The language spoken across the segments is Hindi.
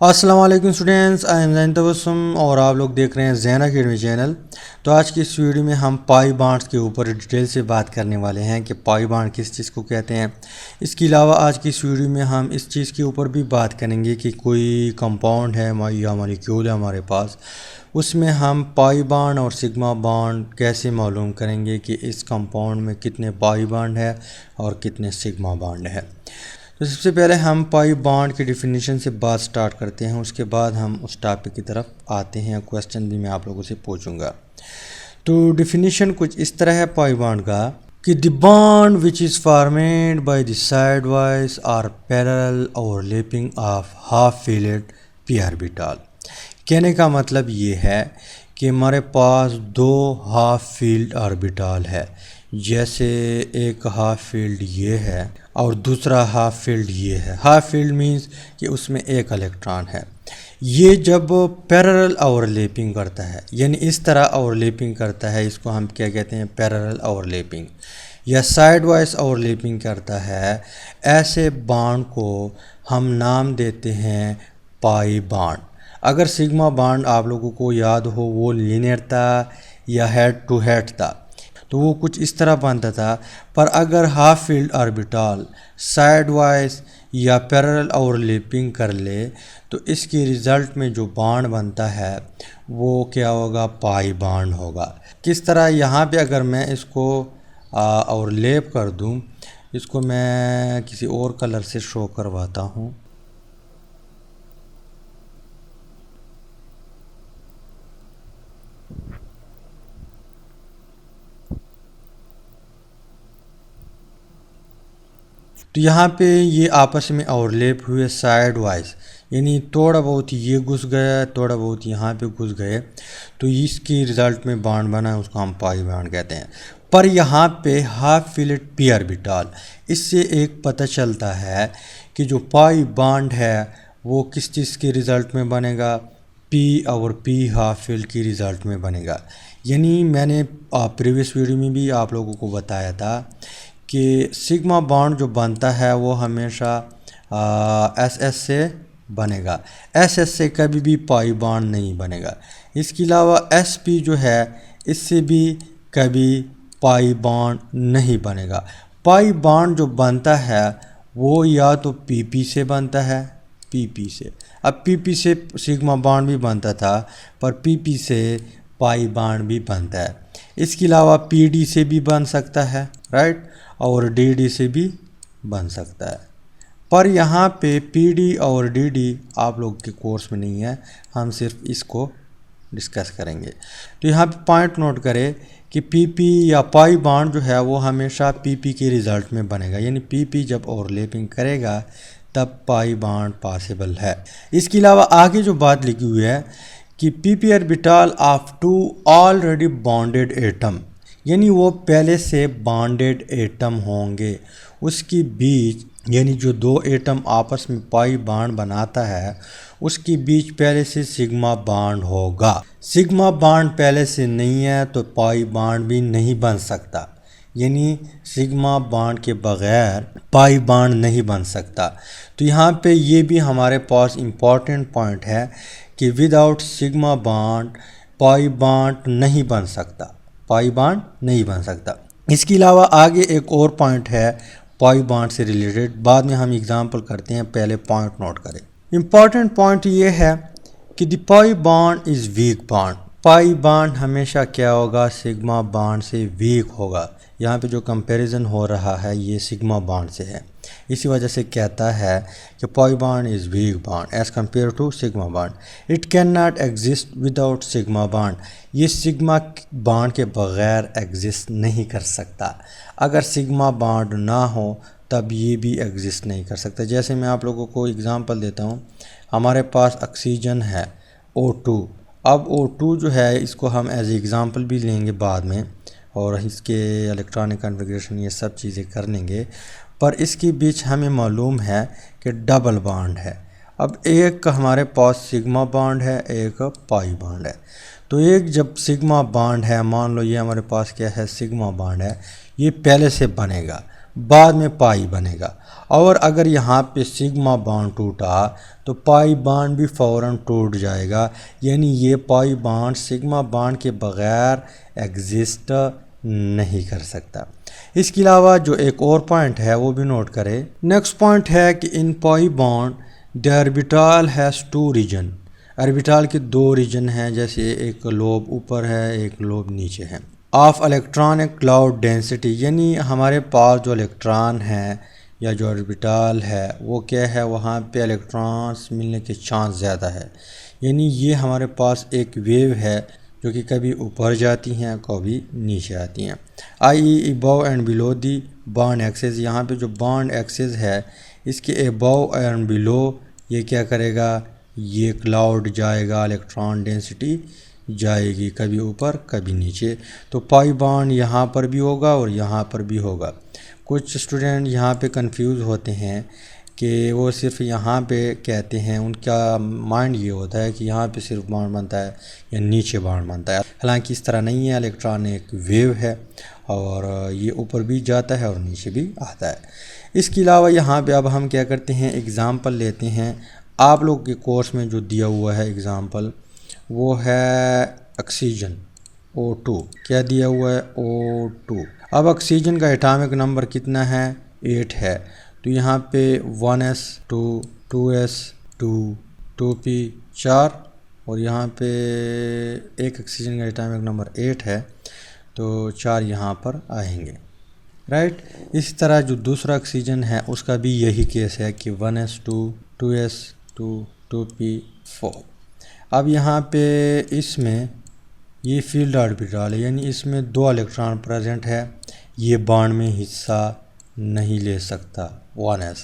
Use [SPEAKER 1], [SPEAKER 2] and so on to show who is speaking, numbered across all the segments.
[SPEAKER 1] अस्सलाम वालेकुम students, I am Jain Tabassum और आप लोग देख रहे हैं जैन अकेडमी चैनल। तो आज की इस वीडियो में हम पाई बांड्स के ऊपर डिटेल से बात करने वाले हैं कि पाई बांड किस चीज़ को कहते हैं। इसके अलावा आज की इस वीडियो में हम इस चीज़ के ऊपर भी बात करेंगे कि कोई कंपाउंड है या मॉलिक्यूल है हमारे पास, उसमें हम पाई बांड और सिग्मा बांड कैसे मालूम करेंगे कि इस कंपाउंड में कितने पाई बांड है और कितने सिग्मा बांड है। तो सबसे पहले हम पाई बांड की डिफिनीशन से बात स्टार्ट करते हैं, उसके बाद हम उस टॉपिक की तरफ आते हैं। क्वेश्चन भी मैं आप लोगों से पूछूंगा। तो डिफिनीशन कुछ इस तरह है पाई बांड का कि the bond which is formed by the sidewise or parallel overlapping of half filled p orbital. कहने का मतलब ये है कि हमारे पास दो हाफ फील्ड ऑर्बिटल है। जैसे एक हाफ फील्ड ये है और दूसरा हाफ फील्ड ये है। हाफ फील्ड मींस कि उसमें एक इलेक्ट्रॉन है। ये जब पैरेलल ओवरलैपिंग करता है, यानी इस तरह ओवरलैपिंग करता है, इसको हम क्या कहते हैं, पैरेलल ओवरलैपिंग, या साइड वाइज ओवरलैपिंग करता है, ऐसे बॉन्ड को हम नाम देते हैं पाई बॉन्ड। अगर सिग्मा बॉन्ड आप लोगों को याद हो वो लीनियर था या हेड टू हेड था, तो वो कुछ इस तरह बनता था। पर अगर half filled orbital side wise या पैरेलल ओवरलैपिंग कर ले तो इसके रिज़ल्ट में जो बॉन्ड बनता है वो क्या होगा, पाई बॉन्ड होगा। किस तरह, यहाँ पे अगर मैं इसको ओवरलैप कर दूँ, इसको मैं किसी और कलर से शो करवाता हूँ। तो यहाँ पे ये आपस में ओवरलैप हुए साइड वाइज, यानी थोड़ा बहुत ये घुस गया, थोड़ा बहुत यहाँ पे घुस गए, तो इसके रिज़ल्ट में बॉन्ड बना है, उसको हम पाई बॉन्ड कहते हैं। पर यहाँ पे हाफ फिलेट पी ऑर्बिटल, इससे एक पता चलता है कि जो पाई बॉन्ड है वो किस चीज़ के रिज़ल्ट में बनेगा, पी और पी हाफ फील्ड की रिज़ल्ट में बनेगा। यानी मैंने प्रीवियस वीडियो में भी आप लोगों को बताया था कि सिग्मा बॉन्ड जो बनता है वो हमेशा एस एस से बनेगा, एस एस से कभी भी पाई बॉन्ड नहीं बनेगा। इसके अलावा एस पी जो है इससे भी कभी पाई बॉन्ड नहीं बनेगा। पाई बॉन्ड जो बनता है वो या तो पी पी से बनता है, पी पी से। अब पी पी से सिग्मा बॉन्ड भी बनता था, पर पी पी से पाई बॉन्ड भी बनता है। इसके अलावा पी डी से भी बन सकता है, राइट, और डी डी से भी बन सकता है। पर यहाँ पे पी डी और डी डी आप लोग के कोर्स में नहीं है, हम सिर्फ इसको डिस्कस करेंगे। तो यहाँ पे पॉइंट नोट करें कि पी पी या पाई बॉन्ड जो है वो हमेशा पी पी के रिज़ल्ट में बनेगा, यानी पी पी जब ओवरलैपिंग करेगा तब पाई बॉन्ड पॉसिबल है। इसके अलावा आगे जो बात लिखी हुई है कि p p orbital of two already bonded atom, यानी वो पहले से बॉन्डेड एटम होंगे, उसके बीच, यानी जो दो एटम आपस में पाई बॉन्ड बनाता है उसके बीच पहले से सिग्मा बॉन्ड होगा। सिग्मा बॉन्ड पहले से नहीं है तो पाई बॉन्ड भी नहीं बन सकता, यानी सिग्मा बॉन्ड के बग़ैर पाई बॉन्ड नहीं बन सकता। तो यहाँ पे ये भी हमारे पास इम्पॉर्टेंट पॉइंट है कि without sigma bond pi bond नहीं बन सकता, पाई बॉन्ड नहीं बन सकता। इसके अलावा आगे एक और पॉइंट है पाई बॉन्ड से रिलेटेड, बाद में हम एग्जांपल करते हैं, पहले पॉइंट नोट करें। इम्पॉर्टेंट पॉइंट ये है कि the pi bond is weak bond. Pi bond हमेशा क्या होगा, सिग्मा बॉन्ड से वीक होगा। यहाँ पे जो कंपैरिजन हो रहा है ये सिग्मा बॉन्ड से है, इसी वजह से कहता है कि pi bond is weak bond as compare to sigma bond. It can not exist without sigma bond, ये सिग्मा बॉन्ड के बग़ैर एग्जिस्ट नहीं कर सकता। अगर सिग्मा बॉन्ड ना हो तब ये भी एग्जिस्ट नहीं कर सकता। जैसे मैं आप लोगों को एग्ज़ाम्पल देता हूँ, हमारे पास ऑक्सीजन है O2। अब O2 जो है इसको हम एज एग्ज़ाम्पल भी लेंगे बाद में, और इसके इलेक्ट्रॉनिक कन्फिग्रेशन ये सब चीज़ें कर लेंगे, पर इसके बीच हमें मालूम है कि डबल बॉन्ड है। अब एक हमारे पास सिग्मा बॉन्ड है, एक पाई बॉन्ड है। तो एक जब सिग्मा बॉन्ड है, मान लो ये हमारे पास क्या है, सिग्मा बॉन्ड है, ये पहले से बनेगा, बाद में पाई बनेगा। और अगर यहाँ पे सिग्मा बॉन्ड टूटा तो पाई बॉन्ड भी फ़ौरन टूट जाएगा, यानी ये पाई बॉन्ड सिग्मा बॉन्ड के बग़ैर एग्जिस्ट नहीं कर सकता। इसके अलावा जो एक और पॉइंट है वो भी नोट करें। नेक्स्ट पॉइंट है कि in pi bond the orbital has 2 region. Orbital के 2 रीजन हैं, जैसे एक लोब ऊपर है एक लोब नीचे है। ऑफ इलेक्ट्रॉनिक क्लाउड डेंसिटी, यानी हमारे पास जो इलेक्ट्रॉन है या जो ऑर्बिटल है वो क्या है, वहाँ पे इलेक्ट्रॉन्स मिलने के चांस ज़्यादा है। यानी ये हमारे पास एक वेव है जो कि कभी ऊपर जाती हैं कभी नीचे आती हैं। I above and below the bond axes, यहाँ पे जो बॉन्ड एक्सेस है इसके अबव एंड बिलो ये क्या करेगा, ये क्लाउड जाएगा, इलेक्ट्रॉन डेंसिटी जाएगी कभी ऊपर कभी नीचे। तो पाई बॉन्ड यहाँ पर भी होगा और यहाँ पर भी होगा। कुछ स्टूडेंट यहाँ पे कंफ्यूज होते हैं कि वो सिर्फ यहाँ पे कहते हैं, उनका माइंड ये होता है कि यहाँ पे सिर्फ बॉन्ड बनता है या नीचे बॉन्ड बनता है। हालांकि इस तरह नहीं है, इलेक्ट्रॉन एक वेव है और ये ऊपर भी जाता है और नीचे भी आता है। इसके अलावा यहाँ पे अब हम क्या करते हैं, एग्ज़ाम्पल लेते हैं। आप लोग के कोर्स में जो दिया हुआ है एग्ज़ाम्पल वो है ऑक्सीजन O2। क्या दिया हुआ है, O2। अब ऑक्सीजन का एटॉमिक नंबर कितना है, 8 है। तो यहाँ पे 1s2 2s2 2p 4 और यहाँ पे एक ऑक्सीजन का एटॉमिक नंबर 8 है तो 4 यहाँ पर आएंगे, राइट। इस तरह जो दूसरा ऑक्सीजन है उसका भी यही केस है कि 1s2 2s2 2p4। अब यहाँ पे इसमें ये फील्ड ऑर्बिटल है, यानी इसमें 2 इलेक्ट्रॉन प्रेजेंट है, ये बॉन्ड में हिस्सा नहीं ले सकता 1s।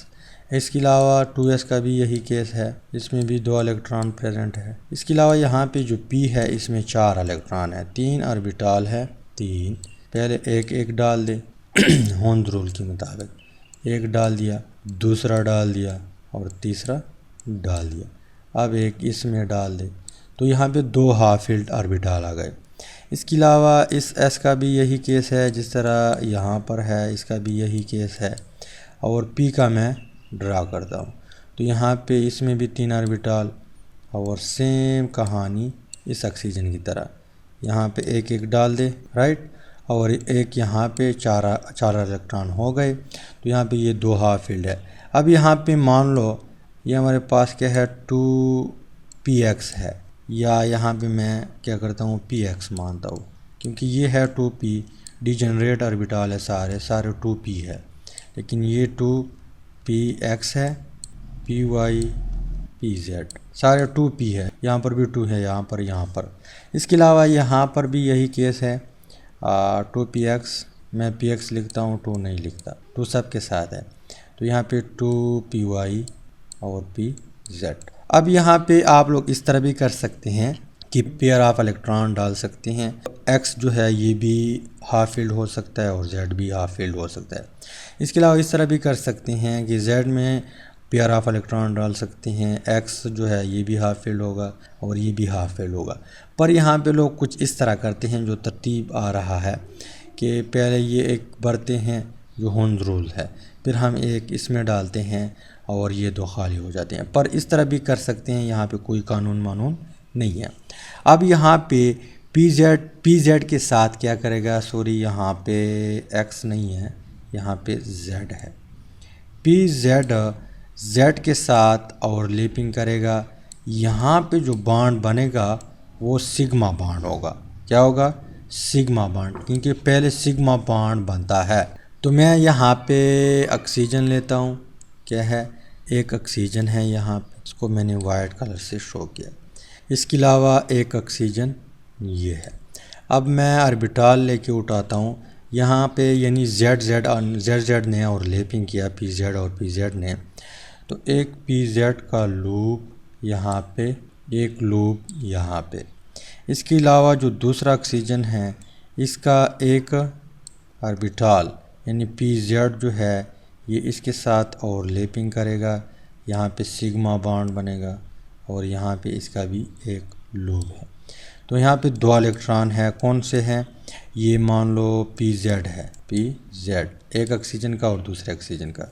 [SPEAKER 1] इसके अलावा 2s का भी यही केस है, इसमें भी 2 इलेक्ट्रॉन प्रेजेंट है। इसके अलावा यहाँ पे जो p है इसमें 4 इलेक्ट्रॉन है, 3 ऑर्बिटल है 3। पहले एक डाल दे होंद रूल के मुताबिक, एक डाल दिया, दूसरा डाल दिया और तीसरा डाल दिया। अब एक इसमें डाल दे तो यहाँ पे 2 हाफ फील्ड ऑर्बिटल आ गए। इसके अलावा इस s का भी यही केस है, जिस तरह यहाँ पर है इसका भी यही केस है। और p का मैं ड्रा करता हूँ तो यहाँ पे इसमें भी 3 ऑर्बिटल और सेम कहानी इस ऑक्सीजन की तरह, यहाँ पे एक डाल दे, राइट। और एक यहाँ पे 4 इलेक्ट्रॉन हो गए तो यहाँ पे ये 2 हाफ फील्ड है। अब यहाँ पे मान लो ये हमारे पास क्या है 2px है, या यहाँ पे मैं क्या करता हूँ px मानता हूँ, क्योंकि ये है 2p डिजेनरेट ऑर्बिटल है, सारे 2p है। लेकिन ये 2px है, py pz सारे 2p है, यहाँ पर भी 2 है, यहाँ पर। इसके अलावा यहाँ पर भी यही केस है, 2px मैं px लिखता हूँ, 2 नहीं लिखता, 2 सब के साथ है। तो यहाँ पे 2py और pz। अब यहाँ पे आप लोग इस तरह भी कर सकते हैं कि पेयर ऑफ इलेक्ट्रॉन डाल सकते हैं। x जो है ये भी हाफ फील्ड हो सकता है और z भी हाफ फील्ड हो सकता है। इसके अलावा इस तरह भी कर सकते हैं कि z में पेयर ऑफ इलेक्ट्रॉन डाल सकते हैं, x जो है ये भी हाफ फील्ड होगा और ये भी हाफ फील्ड होगा। पर यहाँ पे लोग कुछ इस तरह करते हैं, जो तरतीब आ रहा है कि पहले ये एक भरते हैं जो होंद रूल है, फिर हम एक इसमें डालते हैं और ये 2 खाली हो जाते हैं। पर इस तरह भी कर सकते हैं, यहाँ पे कोई कानून मानून नहीं है। अब यहाँ पे pz के साथ क्या करेगा, सॉरी यहाँ पे x नहीं है, यहाँ पे z है। pz z के साथ ओवरलैपिंग करेगा, यहाँ पे जो बॉन्ड बनेगा वो सिग्मा बॉन्ड होगा। क्या होगा, सिग्मा बॉन्ड, क्योंकि पहले सिग्मा बॉन्ड बनता है। तो मैं यहाँ पे ऑक्सीजन लेता हूँ, क्या है एक ऑक्सीजन है यहाँ पे, इसको मैंने वाइट कलर से शो किया। इसके अलावा एक ऑक्सीजन ये है। अब मैं ऑर्बिटल लेके उठाता हूँ यहाँ पे, यानी z ने और लैपिंग किया pz और pz ने, तो एक pz का लूप यहाँ पे, एक लूप यहाँ पे। इसके अलावा जो दूसरा ऑक्सीजन है इसका एक ऑर्बिटल यानी pz जो है ये इसके साथ ओवरलैपिंग करेगा, यहाँ पे सिग्मा बॉन्ड बनेगा और यहाँ पे इसका भी एक लूप है। तो यहाँ पे 2 इलेक्ट्रॉन है, कौन से हैं, ये मान लो PZ है, PZ एक ऑक्सीजन का और दूसरे ऑक्सीजन का।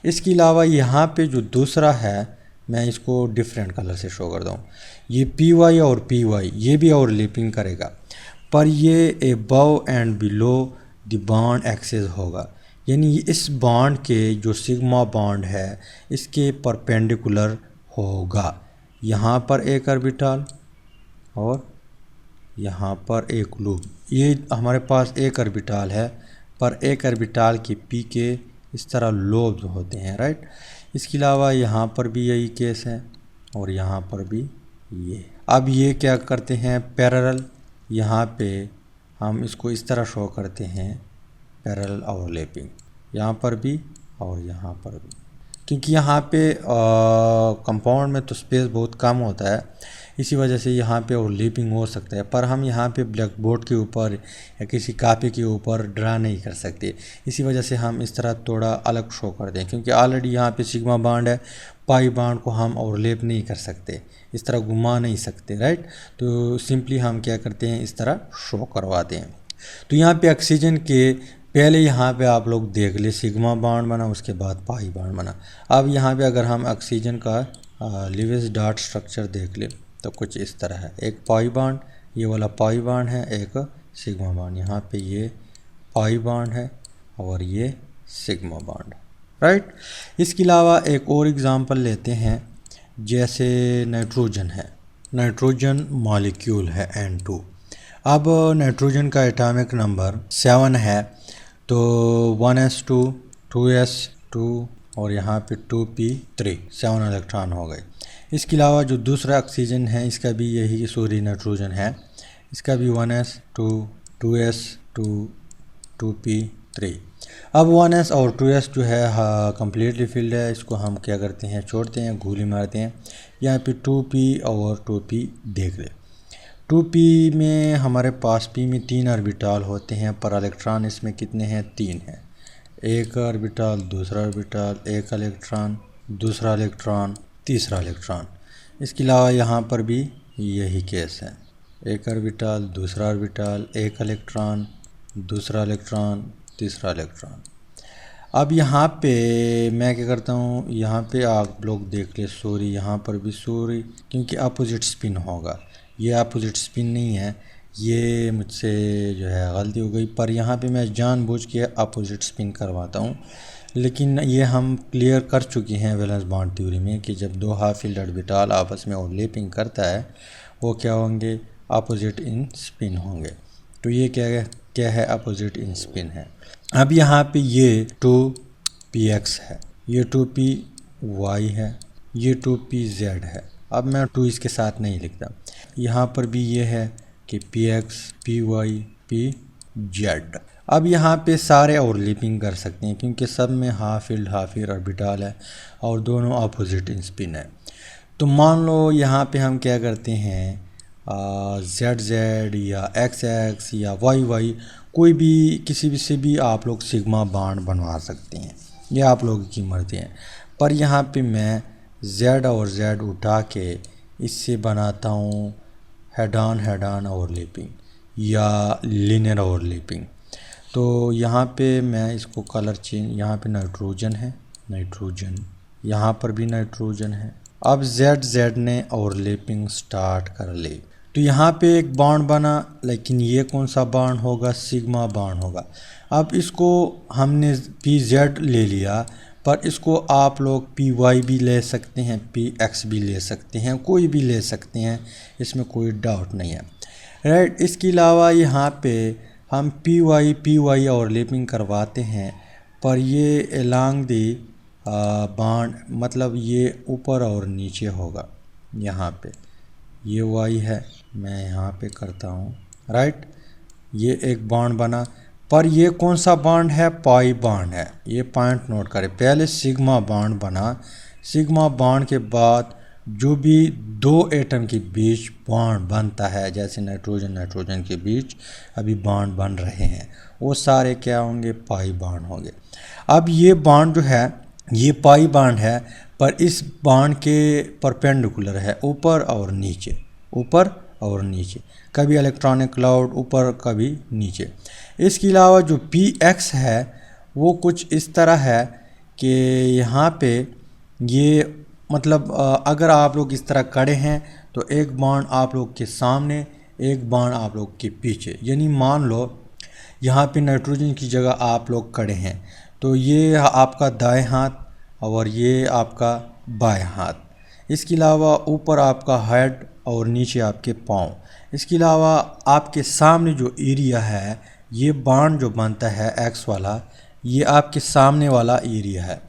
[SPEAKER 1] इसके अलावा यहाँ पे जो दूसरा है, मैं इसको डिफरेंट कलर से शो करता हूँ, ये PY और PY ये भी ओवरलैपिंग करेगा, पर ये above and below the bond axis होगा, यानी इस बॉन्ड के जो सिग्मा बॉन्ड है इसके परपेंडिकुलर होगा। यहाँ पर एक ऑर्बिटल और यहाँ पर एक लूप, ये हमारे पास एक ऑर्बिटल है, पर एक ऑर्बिटल के पी के इस तरह लोब्स होते हैं, राइट। इसके अलावा यहाँ पर भी यही केस है और यहाँ पर भी ये। अब ये क्या करते हैं, पैरेलल, यहाँ पे हम इसको इस तरह शो करते हैं, पैरेलल ओवरलैपिंग, यहाँ पर भी और यहाँ पर भी, क्योंकि यहाँ पे कंपाउंड में तो स्पेस बहुत कम होता है, इसी वजह से यहाँ पे ओवरलैपिंग हो सकता है, पर हम यहाँ पे ब्लैक बोर्ड के ऊपर या किसी कापी के ऊपर ड्रा नहीं कर सकते, इसी वजह से हम इस तरह थोड़ा अलग शो करते हैं, क्योंकि ऑलरेडी यहाँ पे सिग्मा बॉन्ड है, पाई बॉन्ड को हम ओवरलैप नहीं कर सकते, इस तरह घुमा नहीं सकते, राइट। तो सिंपली हम क्या करते हैं, इस तरह शो करवाते हैं। तो यहाँ पे ऑक्सीजन के पहले यहाँ पे आप लोग देख ले सिग्मा बॉन्ड बना, उसके बाद पाई बॉन्ड बना। अब यहाँ पे अगर हम ऑक्सीजन का लीविस डॉट स्ट्रक्चर देख ले तो कुछ इस तरह है, एक पाई बॉन्ड, ये वाला पाई बॉन्ड है, एक सिग्मा बॉन्ड, यहाँ पे ये पाई बॉन्ड है और ये सिग्मा बॉन्ड, राइट। इसके अलावा एक और एग्जांपल लेते हैं, जैसे नाइट्रोजन है, नाइट्रोजन मॉलिक्यूल है N2। अब नाइट्रोजन का एटॉमिक नंबर 7 है, तो 1s2 2s2 और यहाँ पे 2p3 7 इलेक्ट्रॉन हो गए। इसके अलावा जो दूसरा ऑक्सीजन है इसका भी यही सॉरी नाइट्रोजन है, इसका भी 1s2 2s2 2p3। अब 1s और 2s जो है कम्प्लीटली फिल्ड है, इसको हम क्या करते हैं, छोड़ते हैं, गोली मारते हैं। यहाँ पे 2p और 2p देख ले, 2p में हमारे पास p में 3 ऑर्बिटल होते हैं, पर इलेक्ट्रॉन इसमें कितने हैं, 3 हैं, एक ऑर्बिटल, दूसरा ऑर्बिटल, एक इलेक्ट्रॉन, दूसरा इलेक्ट्रॉन, तीसरा इलेक्ट्रॉन। इसके अलावा यहाँ पर भी यही केस है, एक ऑर्बिटल, दूसरा ऑर्बिटल, एक इलेक्ट्रॉन, दूसरा इलेक्ट्रॉन, तीसरा इलेक्ट्रॉन। अब यहाँ पे मैं क्या करता हूँ, यहाँ पे आप लोग देख ले, सॉरी यहाँ पर भी सॉरी, क्योंकि अपोजिट स्पिन होगा, ये अपोजिट स्पिन नहीं है, ये मुझसे जो है गलती हो गई, पर यहाँ पे मैं जानबूझ के अपोजिट स्पिन करवाता हूँ। लेकिन ये हम क्लियर कर चुके हैं वैलेंस बॉन्ड थ्योरी में कि जब 2 हाफ फील्ड ऑर्बिटल आपस में ओवरलैपिंग करता है वो क्या होंगे, अपोजिट इन स्पिन होंगे। तो ये क्या है, अपोजिट इन स्पिन है। अब यहाँ पे ये 2px है, ये 2py है, ये 2pz है। अब मैं 2 इसके साथ नहीं लिखता, यहाँ पर भी ये है कि px py pz। अब यहाँ पे सारे ओवरलैपिंग कर सकते हैं, क्योंकि सब में हाफ फील्ड ऑर्बिटल है और दोनों अपोजिट इन स्पिन है। तो मान लो यहाँ पे हम क्या करते हैं, ZZ या XX या YY कोई भी किसी भी से भी आप लोग सिग्मा बॉन्ड बनवा सकते हैं, ये आप लोगों की मर्जी है। पर यहाँ पे मैं Z और Z उठा के इससे बनाता हूँ हेड ऑन ओवरलैपिंग या लीनियर ओवरलैपिंग। तो यहाँ पे मैं इसको कलर चेंज, यहाँ पे नाइट्रोजन है, नाइट्रोजन, यहाँ पर भी नाइट्रोजन है। अब ZZ ने ओवरलैपिंग स्टार्ट कर ली, तो यहाँ पे एक बॉन्ड बना, लेकिन ये कौन सा बॉन्ड होगा, सिग्मा बॉन्ड होगा। अब इसको हमने PZ ले लिया, पर इसको आप लोग PY भी ले सकते हैं, PX भी ले सकते हैं, कोई भी ले सकते हैं, इसमें कोई डाउट नहीं है, राइट। इसके अलावा यहाँ पे हम PY ओवरलैपिंग करवाते हैं, पर ये अलोंग दी बॉन्ड, मतलब ये ऊपर और नीचे होगा। यहाँ पे ये Y है, मैं यहाँ पे करता हूँ, राइट, ये एक बॉन्ड बना, पर ये कौन सा बॉन्ड है, पाई बॉन्ड है। ये पॉइंट नोट करें, पहले सिग्मा बॉन्ड बना, सिग्मा बॉन्ड के बाद जो भी 2 एटम के बीच बॉन्ड बनता है, जैसे नाइट्रोजन के बीच अभी बॉन्ड बन रहे हैं, वो सारे क्या होंगे, पाई बॉन्ड होंगे। अब ये बॉन्ड जो है ये पाई बॉन्ड है, पर इस बॉन्ड के परपेंडिकुलर है, ऊपर और नीचे, ऊपर और नीचे, कभी इलेक्ट्रॉनिक क्लाउड ऊपर कभी नीचे। इसके अलावा जो px है वो कुछ इस तरह है कि यहाँ पे ये मतलब अगर आप लोग इस तरह खड़े हैं तो एक बाण आप लोग के सामने, एक बाण आप लोग के पीछे, यानी मान लो यहाँ पे नाइट्रोजन की जगह आप लोग खड़े हैं तो ये आपका दाएं हाथ और ये आपका बाएं हाथ। इसके अलावा ऊपर आपका हेड और नीचे आपके पाँव। इसके अलावा आपके सामने जो एरिया है, ये बाण जो बनता है एक्स वाला, ये आपके सामने वाला एरिया है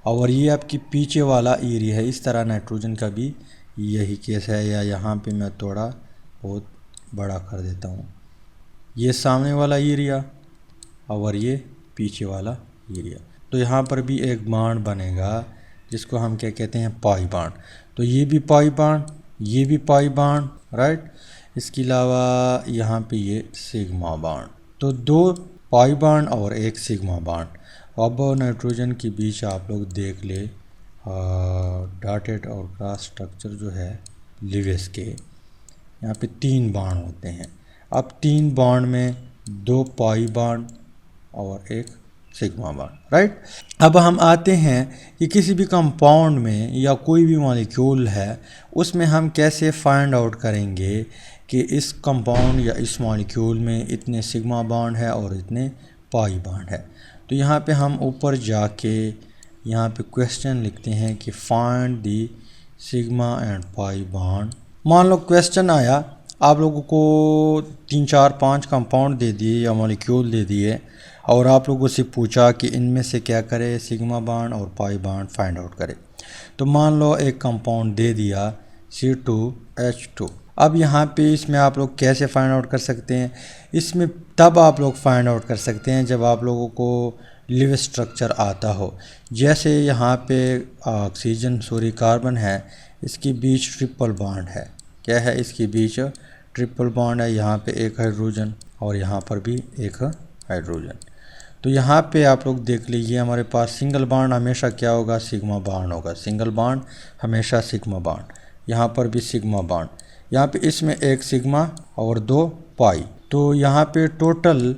[SPEAKER 1] और ये आपके पीछे वाला एरिया है। इस तरह नाइट्रोजन का भी यही केस है, या यहाँ पे मैं थोड़ा बहुत बड़ा कर देता हूँ। ये सामने वाला एरिया और ये पीछे वाला एरिया, तो यहाँ पर भी एक बाण बनेगा जिसको हम क्या कहते हैं, पाई बाण। तो ये भी पाई बाण, ये भी पाई बाण, राइट। इसके अलावा यहाँ पे ये सिग्मा बाण। तो दो पाई बाण और एक सिग्मा बाण। अब नाइट्रोजन के बीच आप लोग देख ले डॉटेड और क्रॉस स्ट्रक्चर जो है लिवेस के, यहाँ पे 3 बाण होते हैं। अब 3 बाण में 2 पाई बाण और एक सिग्मा बाण, राइट। अब हम आते हैं कि किसी भी कंपाउंड में या कोई भी मॉलिक्यूल है उसमें हम कैसे फाइंड आउट करेंगे कि इस कंपाउंड या इस मॉलिक्यूल में इतने सिग्मा बाण है और इतने पाई बाण है। तो यहाँ पे हम ऊपर जाके यहाँ पे क्वेश्चन लिखते हैं कि find the sigma and pi बाण। मान लो क्वेश्चन आया, आप लोगों को 3 4 5 कंपाउंड दे दिए या मॉलिक्यूल दे दिए और आप लोगों से पूछा कि इनमें से क्या करे, सिग्मा बाण और पाई बाण फाइंड आउट करे। तो मान लो एक कंपाउंड दे दिया C2H2। अब यहाँ पे इसमें आप लोग कैसे फाइंड आउट कर सकते हैं, इसमें तब आप लोग फाइंड आउट कर सकते हैं जब आप लोगों को लिविस स्ट्रक्चर आता हो। जैसे यहाँ पे ऑक्सीजन कार्बन है, इसके बीच ट्रिपल बॉन्ड है। क्या है, इसके बीच ट्रिपल बॉन्ड है, यहाँ पे एक हाइड्रोजन और यहाँ पर भी एक हाइड्रोजन। तो यहाँ पे आप लोग देख लीजिए हमारे पास सिंगल बॉन्ड हमेशा क्या होगा, सिग्मा बॉन्ड होगा। सिंगल बॉन्ड हमेशा सिग्मा बॉन्ड, यहाँ पर भी सिग्मा बॉन्ड, यहाँ पे इसमें एक सिग्मा और 2 पाई। तो यहाँ पे टोटल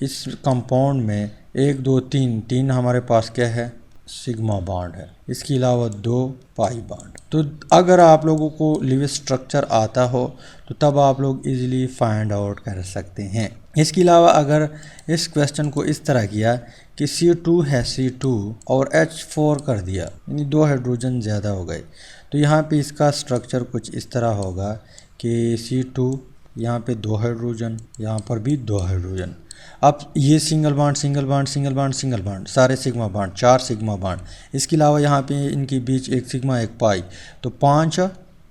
[SPEAKER 1] इस कंपाउंड में 1 2 3 हमारे पास क्या है, सिग्मा बॉन्ड है। इसके अलावा 2 पाई बॉन्ड। तो अगर आप लोगों को लिविस स्ट्रक्चर आता हो तो तब आप लोग इजीली फाइंड आउट कर सकते हैं। इसके अलावा अगर इस क्वेश्चन को इस तरह किया कि C2 है C2 और H4 कर दिया, यानी 2 हाइड्रोजन ज़्यादा हो गए, तो यहाँ पे इसका स्ट्रक्चर कुछ इस तरह होगा कि C2 यहाँ पे 2 हाइड्रोजन, यहाँ पर भी 2 हाइड्रोजन। अब ये single bond single bond single bond single bond, सारे सिग्मा बॉन्ड, 4 सिग्मा बॉन्ड। इसके अलावा यहाँ पे इनके बीच एक सिग्मा एक पाई, तो 5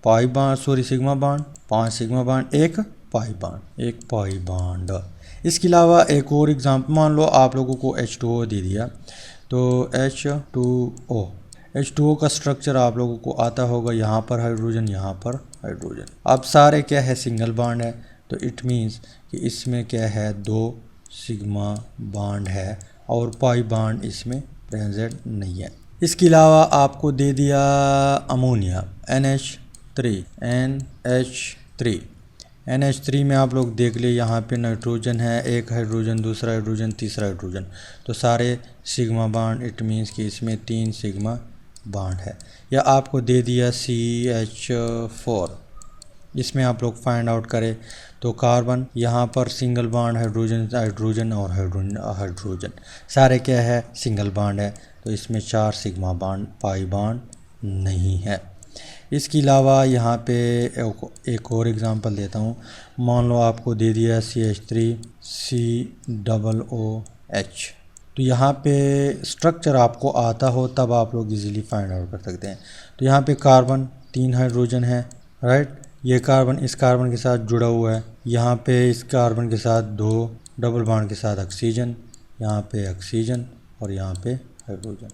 [SPEAKER 1] pi bond sigma bond, 5 sigma bond, एक पाई बॉन्ड, एक पाई बॉन्ड। इसके अलावा एक और एग्जाम्पल, मान लो आप लोगों को H2O दे दिया, तो H2O का स्ट्रक्चर आप लोगों को आता होगा, यहाँ पर हाइड्रोजन, यहाँ पर हाइड्रोजन। अब सारे क्या है, सिंगल बॉन्ड है, तो इट मीन्स कि इसमें क्या है, 2 सिग्मा बॉन्ड है और पाई बॉन्ड इसमें प्रेजेंट नहीं है। इसके अलावा आपको दे दिया अमोनिया NH3 में आप लोग देख ले, यहाँ पे नाइट्रोजन है, एक हाइड्रोजन, दूसरा हाइड्रोजन, तीसरा हाइड्रोजन, तो सारे सिग्मा बॉन्ड, इट मीन्स कि इसमें 3 सिग्मा बॉन्ड है। या आपको दे दिया CH4, इसमें आप लोग फाइंड आउट करें तो कार्बन, यहाँ पर सिंगल बॉन्ड, हाइड्रोजन और हाइड्रोजन, सारे क्या है, सिंगल बॉन्ड है, तो इसमें 4 सिग्मा बॉन्ड, पाई बॉन्ड नहीं है। इसके अलावा यहाँ पे एक और एग्जांपल देता हूँ, मान लो आपको दे दिया CH3COOH, तो यहाँ पे स्ट्रक्चर आपको आता हो तब आप लोग इजीली फाइंड आउट कर सकते हैं। तो यहाँ पे कार्बन 3 हाइड्रोजन है, राइट, ये कार्बन इस कार्बन के साथ जुड़ा हुआ है, यहाँ पे इस कार्बन के साथ 2 डबल बॉन्ड के साथ ऑक्सीजन, यहाँ पे ऑक्सीजन और यहाँ पे हाइड्रोजन।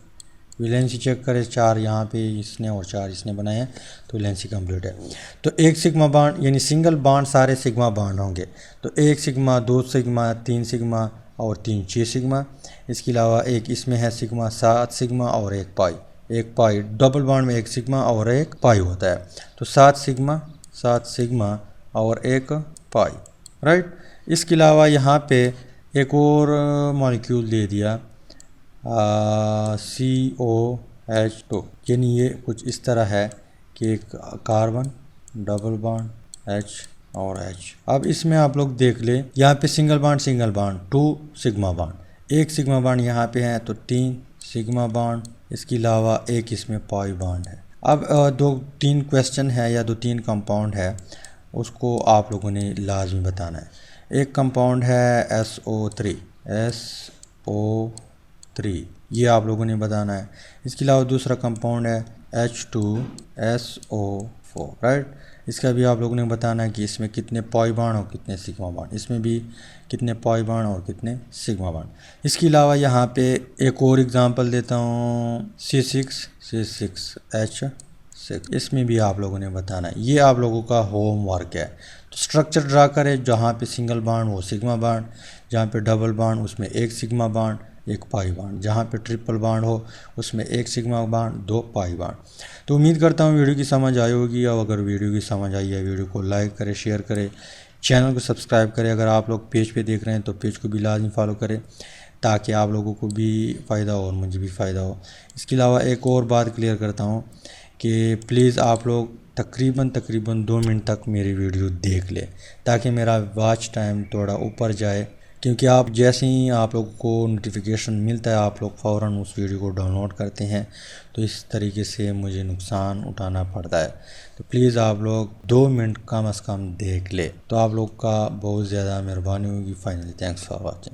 [SPEAKER 1] वैलेंसी चेक करें, 4 यहाँ पे इसने और 4 इसने बनाए हैं, तो वैलेंसी कंप्लीट है। तो एक सिग्मा बॉन्ड यानी सिंगल बॉन्ड सारे सिग्मा बॉन्ड होंगे, तो 1 सिग्मा, 2 सिग्मा, 3 सिग्मा और 3 6 सिग्मा। इसके अलावा एक इसमें है सिग्मा, 7 सिग्मा और एक पाई, डबल बॉन्ड में एक सिग्मा और एक पाई होता है, तो 7 सिग्मा और एक पाई, राइट। इसके अलावा यहाँ पे एक और मॉलिक्यूल दे दिया COH2, यानी ये कुछ इस तरह है कि एक कार्बन, डबल बॉन्ड H और H। अब इसमें आप लोग देख ले, यहाँ पे सिंगल बॉन्ड 2 सिग्मा बॉन्ड, एक सिग्मा बॉन्ड यहाँ पे है तो 3 सिग्मा बॉन्ड, इसके अलावा एक इसमें पाई बॉन्ड है। अब 2-3 क्वेश्चन है या 2-3 कंपाउंड है, उसको आप लोगों ने लाजमी बताना है। एक कंपाउंड है SO3, ये आप लोगों ने बताना है। इसके अलावा दूसरा कंपाउंड है H2SO4, राइट। इसका भी आप लोगों ने बताना है कि इसमें कितने पाई बॉन्ड और कितने सिग्मा बॉन्ड, इसमें भी कितने पाई बॉन्ड और कितने सिग्मा बॉन्ड। इसके अलावा यहाँ पे एक और एग्जांपल देता हूँ C6H6, इसमें भी आप लोगों ने बताना है। ये आप लोगों का होमवर्क है। तो स्ट्रक्चर ड्रा करें, जहाँ पे सिंगल बॉन्ड वो सिग्मा बॉन्ड, जहाँ पे डबल बॉन्ड उसमें एक सिग्मा बॉन्ड एक पाई बॉन्ड, जहाँ पे ट्रिपल बॉन्ड हो उसमें एक सिग्मा बॉन्ड 2 पाई बॉन्ड। तो उम्मीद करता हूँ वीडियो की समझ आई होगी। और अगर वीडियो की समझ आई है, वीडियो को लाइक करें, शेयर करें, चैनल को सब्सक्राइब करें। अगर आप लोग पेज पे देख रहे हैं तो पेज को भी लाजमी फॉलो करें, ताकि आप लोगों को भी फ़ायदा हो और मुझे भी फ़ायदा हो। इसके अलावा एक और बात क्लियर करता हूँ कि प्लीज़ आप लोग तकरीबन 2 मिनट तक मेरी वीडियो देख ले, ताकि मेरा वॉच टाइम थोड़ा ऊपर जाए। क्योंकि आप जैसे ही आप लोगों को नोटिफिकेशन मिलता है, आप लोग फ़ौरन उस वीडियो को डाउनलोड करते हैं, तो इस तरीके से मुझे नुकसान उठाना पड़ता है। तो प्लीज़ आप लोग 2 मिनट कम से कम देख ले, तो आप लोग का बहुत ज़्यादा मेहरबानी होगी। Finally thanks for watching.